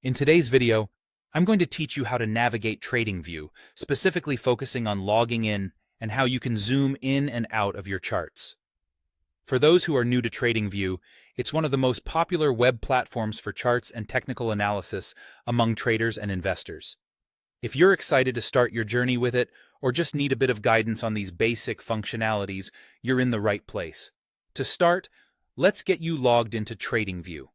In today's video, I'm going to teach you how to navigate TradingView, specifically focusing on logging in and how you can zoom in and out of your charts. For those who are new to TradingView, it's one of the most popular web platforms for charts and technical analysis among traders and investors. If you're excited to start your journey with it, or just need a bit of guidance on these basic functionalities, you're in the right place. To start, let's get you logged into TradingView.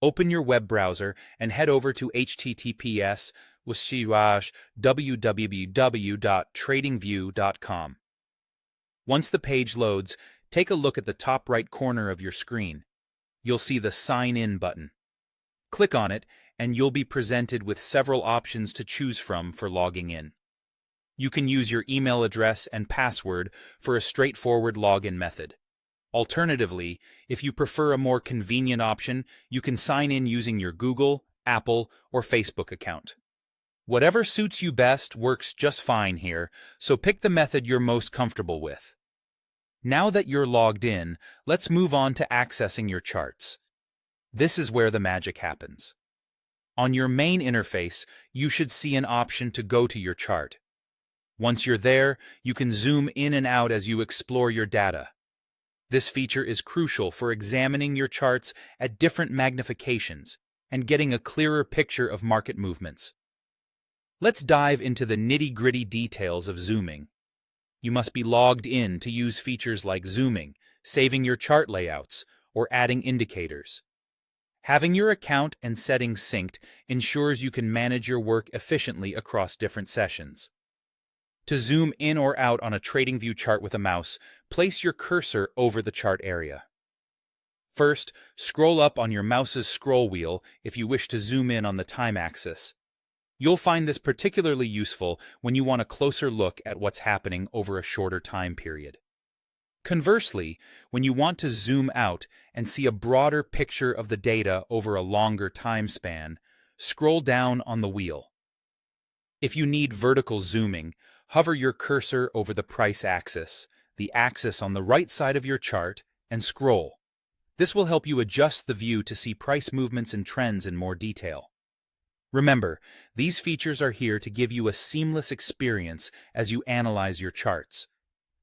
Open your web browser and head over to https://www.tradingview.com. Once the page loads, take a look at the top right corner of your screen. You'll see the Sign In button. Click on it, and you'll be presented with several options to choose from for logging in. You can use your email address and password for a straightforward login method. Alternatively, if you prefer a more convenient option, you can sign in using your Google, Apple, or Facebook account. Whatever suits you best works just fine here, so pick the method you're most comfortable with. Now that you're logged in, let's move on to accessing your charts. This is where the magic happens. On your main interface, you should see an option to go to your chart. Once you're there, you can zoom in and out as you explore your data. This feature is crucial for examining your charts at different magnifications and getting a clearer picture of market movements. Let's dive into the nitty-gritty details of zooming. You must be logged in to use features like zooming, saving your chart layouts, or adding indicators. Having your account and settings synced ensures you can manage your work efficiently across different sessions. To zoom in or out on a TradingView chart with a mouse, place your cursor over the chart area. First, scroll up on your mouse's scroll wheel if you wish to zoom in on the time axis. You'll find this particularly useful when you want a closer look at what's happening over a shorter time period. Conversely, when you want to zoom out and see a broader picture of the data over a longer time span, scroll down on the wheel. If you need vertical zooming, hover your cursor over the price axis, the axis on the right side of your chart, and scroll. This will help you adjust the view to see price movements and trends in more detail. Remember, these features are here to give you a seamless experience as you analyze your charts.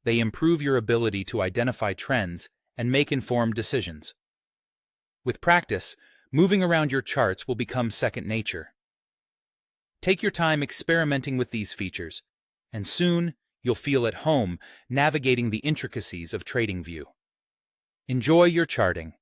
They improve your ability to identify trends and make informed decisions. With practice, moving around your charts will become second nature. Take your time experimenting with these features, and soon you'll feel at home navigating the intricacies of TradingView. Enjoy your charting.